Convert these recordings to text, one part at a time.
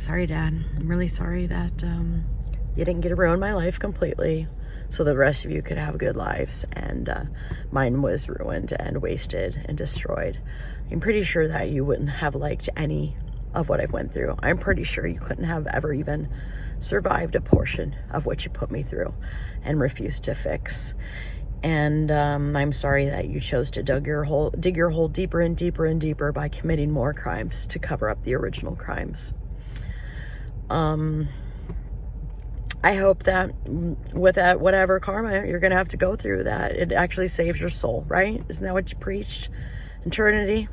Sorry, Dad. I'm really sorry that you didn't get to ruin my life completely so the rest of you could have good lives, and mine was ruined and wasted and destroyed. I'm pretty sure that you wouldn't have liked any of what I've went through. I'm pretty sure you couldn't have ever even survived a portion of what you put me through and refused to fix. And I'm sorry that you chose to dig your hole deeper and deeper and deeper by committing more crimes to cover up the original crimes. I hope that with that, whatever karma you're going to have to go through, that it actually saves your soul, right? Isn't that what you preached? Eternity?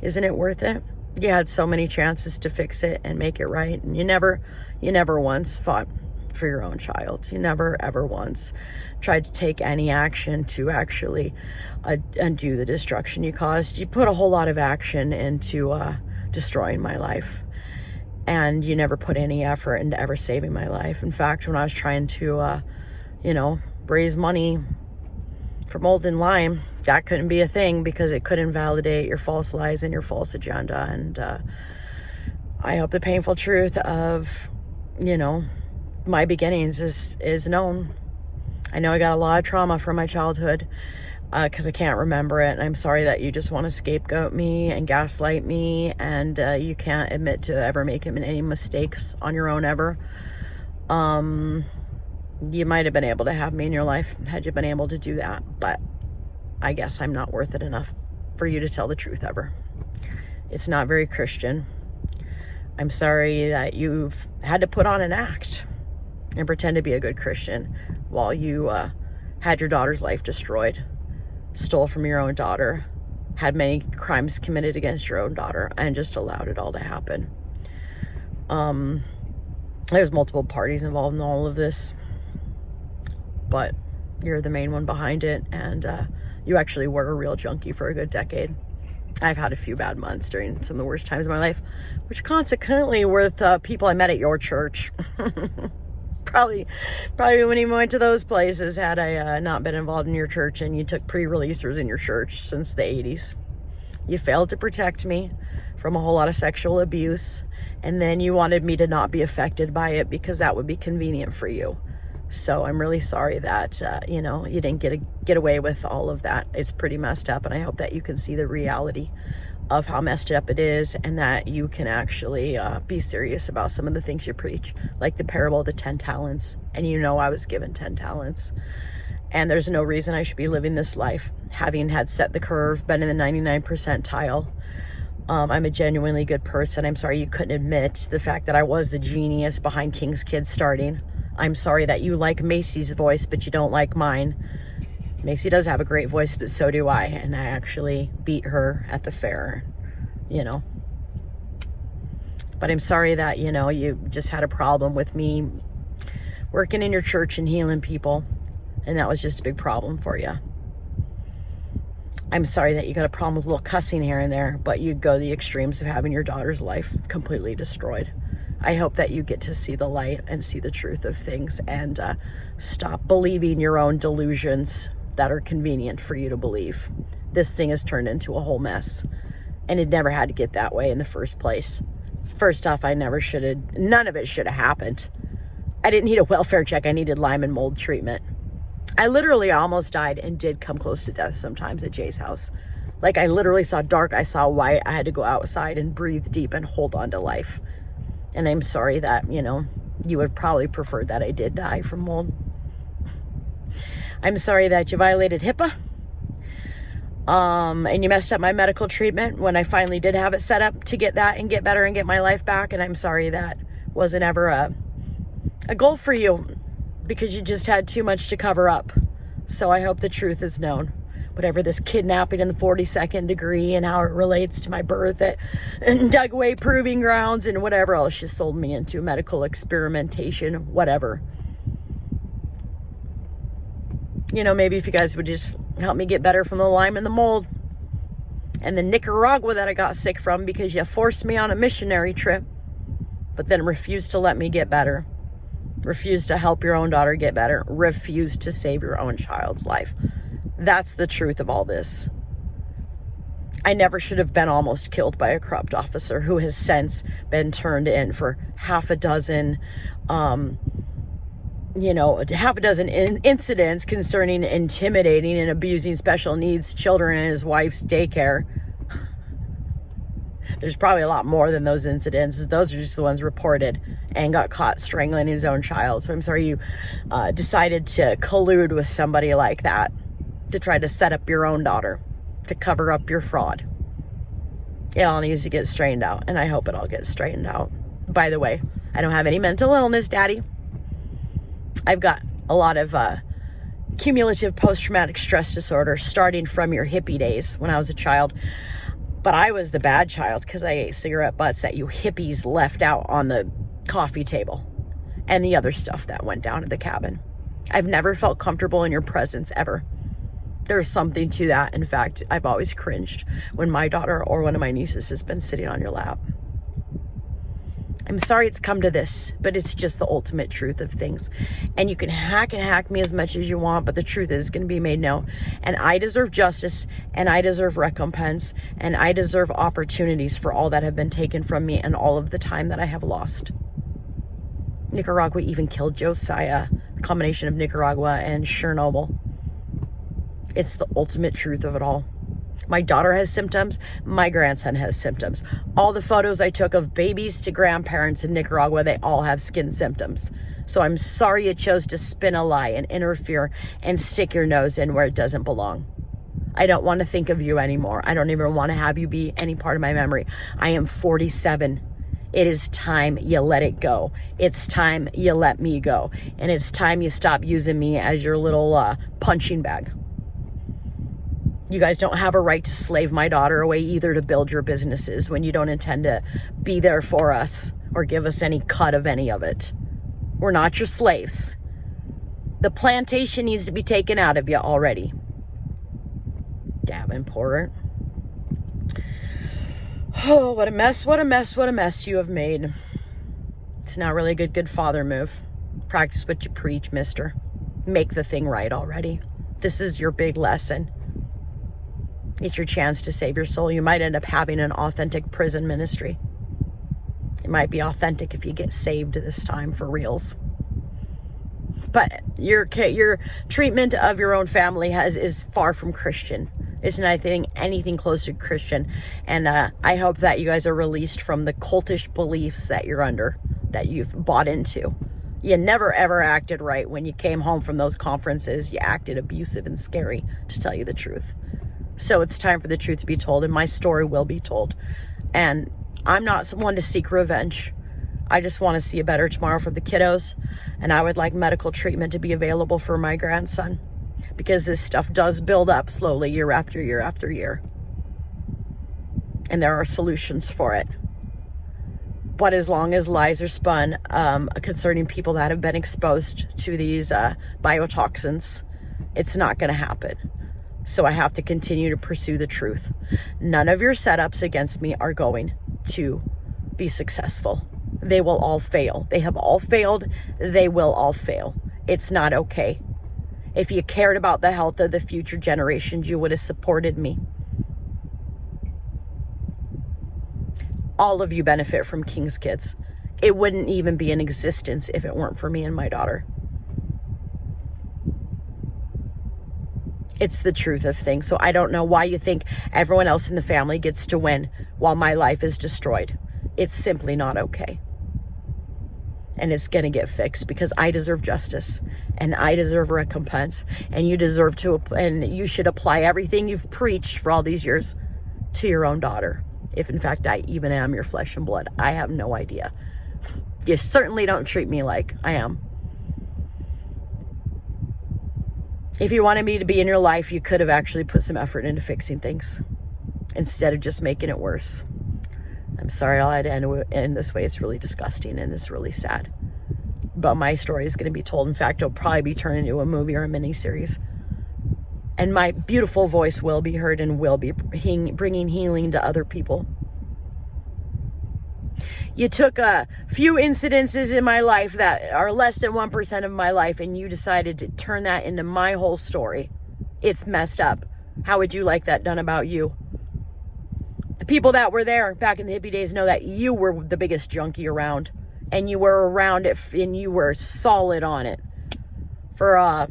Isn't it worth it? You had so many chances to fix it and make it right, and you never once fought for your own child. You never ever once tried to take any action to actually undo the destruction you caused. You put a whole lot of action into destroying my life, and you never put any effort into ever saving my life. In fact, when I was trying to raise money for Mold and Lyme, that couldn't be a thing because it could invalidate your false lies and your false agenda. And I hope the painful truth of my beginnings is known. I know I got a lot of trauma from my childhood because I can't remember it, and I'm sorry that you just want to scapegoat me and gaslight me, and you can't admit to ever making any mistakes on your own ever. You might have been able to have me in your life had you been able to do that, but I guess I'm not worth it enough for you to tell the truth ever. It's not very Christian. I'm sorry that you've had to put on an act and pretend to be a good Christian while you had your daughter's life destroyed, stole from your own daughter, had many crimes committed against your own daughter, and just allowed it all to happen. There's multiple parties involved in all of this, but you're the main one behind it, and you actually were a real junkie for a good decade. I've had a few bad months during some of the worst times of my life, which consequently with people I met at your church. Probably when you went to those places, had I not been involved in your church and you took pre-releasers in your church since the 80s. You failed to protect me from a whole lot of sexual abuse, and then you wanted me to not be affected by it because that would be convenient for you. So I'm really sorry that, you didn't get away with all of that. It's pretty messed up, and I hope that you can see the reality of how messed up it is, and that you can actually be serious about some of the things you preach, like the parable of the 10 talents. And I was given 10 talents. And there's no reason I should be living this life, having had set the curve, been in the 99 percentile. I'm a genuinely good person. I'm sorry you couldn't admit the fact that I was the genius behind King's Kids starting. I'm sorry that you like Macy's voice, but you don't like mine. Macy does have a great voice, but so do I. And I actually beat her at the fair, But I'm sorry that, you just had a problem with me working in your church and healing people. And that was just a big problem for you. I'm sorry that you got a problem with a little cussing here and there, but you go the extremes of having your daughter's life completely destroyed. I hope that you get to see the light and see the truth of things, and stop believing your own delusions that are convenient for you to believe. This thing has turned into a whole mess, and it never had to get that way in the first place. First off, none of it should have happened. I didn't need a welfare check. I needed Lyme and mold treatment. I literally almost died and did come close to death sometimes at Jay's house. Like, I literally saw dark. I saw white. I had to go outside and breathe deep and hold on to life. And I'm sorry that, you would probably prefer that I did die from mold. I'm sorry that you violated HIPAA. And you messed up my medical treatment when I finally did have it set up to get that and get better and get my life back. And I'm sorry that wasn't ever a goal for you because you just had too much to cover up. So I hope the truth is known. Whatever this kidnapping in the 42nd degree and how it relates to my birth at Dugway Proving Grounds and whatever else she sold me into, medical experimentation, whatever. Maybe if you guys would just help me get better from the Lyme and the mold and the Nicaragua that I got sick from because you forced me on a missionary trip, but then refused to let me get better, refused to help your own daughter get better, refused to save your own child's life. That's the truth of all this. I never should have been almost killed by a corrupt officer who has since been turned in for half a dozen incidents concerning intimidating and abusing special needs children in his wife's daycare. There's probably a lot more than those incidents. Those are just the ones reported, and got caught strangling his own child. So I'm sorry you decided to collude with somebody like that to try to set up your own daughter, to cover up your fraud. It all needs to get straightened out, and I hope it all gets straightened out. By the way, I don't have any mental illness, Daddy. I've got a lot of cumulative post-traumatic stress disorder starting from your hippie days when I was a child. But I was the bad child because I ate cigarette butts that you hippies left out on the coffee table and the other stuff that went down at the cabin. I've never felt comfortable in your presence ever. There's something to that. In fact, I've always cringed when my daughter or one of my nieces has been sitting on your lap. I'm sorry it's come to this, but it's just the ultimate truth of things. And you can hack me as much as you want, but the truth is going to be made known. And I deserve justice, and I deserve recompense, and I deserve opportunities for all that have been taken from me and all of the time that I have lost. Nicaragua even killed Josiah, the combination of Nicaragua and Chernobyl. It's the ultimate truth of it all. My daughter has symptoms. My grandson has symptoms. All the photos I took of babies to grandparents in Nicaragua, they all have skin symptoms. So I'm sorry you chose to spin a lie and interfere and stick your nose in where it doesn't belong. I don't want to think of you anymore. I don't even want to have you be any part of my memory. I am 47. It is time you let it go. It's time you let me go. And it's time you stop using me as your little punching bag. You guys don't have a right to slave my daughter away either to build your businesses when you don't intend to be there for us or give us any cut of any of it. We're not your slaves. The plantation needs to be taken out of you already. Davenport. Oh, what a mess, what a mess, what a mess you have made. It's not really a good father move. Practice what you preach, mister. Make the thing right already. This is your big lesson. It's your chance to save your soul. You might end up having an authentic prison ministry. It might be authentic if you get saved this time for reals. But your treatment of your own family is far from Christian. It's not anything close to Christian. And I hope that you guys are released from the cultish beliefs that you're under, that you've bought into. You never ever acted right when you came home from those conferences. You acted abusive and scary, to tell you the truth. So it's time for the truth to be told, and my story will be told. And I'm not someone to seek revenge. I just want to see a better tomorrow for the kiddos, and I would like medical treatment to be available for my grandson, because this stuff does build up slowly year after year after year. And there are solutions for it. But as long as lies are spun concerning people that have been exposed to these biotoxins, it's not going to happen. So I have to continue to pursue the truth. None of your setups against me are going to be successful. They will all fail. They have all failed. They will all fail. It's not okay. If you cared about the health of the future generations, you would have supported me. All of you benefit from King's Kids. It wouldn't even be in existence if it weren't for me and my daughter. It's the truth of things. So I don't know why you think everyone else in the family gets to win while my life is destroyed. It's simply not okay. And it's going to get fixed, because I deserve justice and I deserve recompense, and you deserve to, and you should apply everything you've preached for all these years to your own daughter. If in fact I even am your flesh and blood, I have no idea. You certainly don't treat me like I am. If you wanted me to be in your life, you could have actually put some effort into fixing things instead of just making it worse. I'm sorry I had to end this way. It's really disgusting and it's really sad. But my story is going to be told. In fact, it'll probably be turned into a movie or a miniseries. And my beautiful voice will be heard and will be bringing healing to other people. You took a few incidences in my life that are less than 1% of my life, and you decided to turn that into my whole story. It's messed up. How would you like that done about you? The people that were there back in the hippie days know that you were the biggest junkie around, and you were around it, and you were solid on it for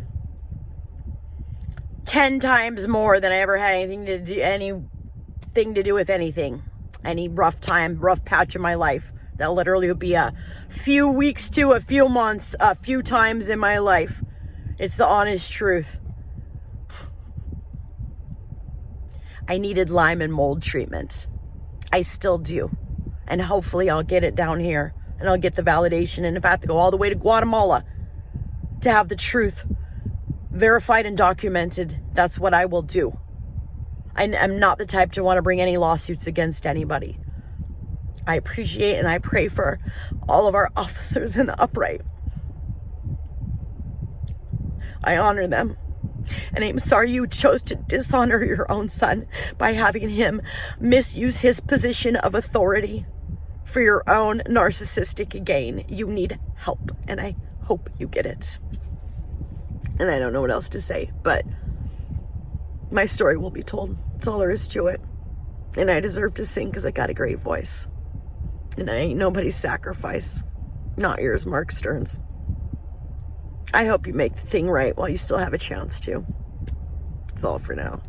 10 times more than I ever had anything to do with anything. Any rough patch in my life. That literally would be a few weeks to a few months, a few times in my life. It's the honest truth. I needed Lyme and mold treatment. I still do. And hopefully I'll get it down here. And I'll get the validation. And if I have to go all the way to Guatemala to have the truth verified and documented, that's what I will do. I am not the type to want to bring any lawsuits against anybody. I appreciate and I pray for all of our officers in the upright. I honor them. And I'm sorry you chose to dishonor your own son by having him misuse his position of authority for your own narcissistic gain. You need help, and I hope you get it. And I don't know what else to say, but my story will be told. That's all there is to it. And I deserve to sing because I got a great voice. And I ain't nobody's sacrifice. Not yours, Mark Stearns. I hope you make the thing right while you still have a chance to. That's all for now.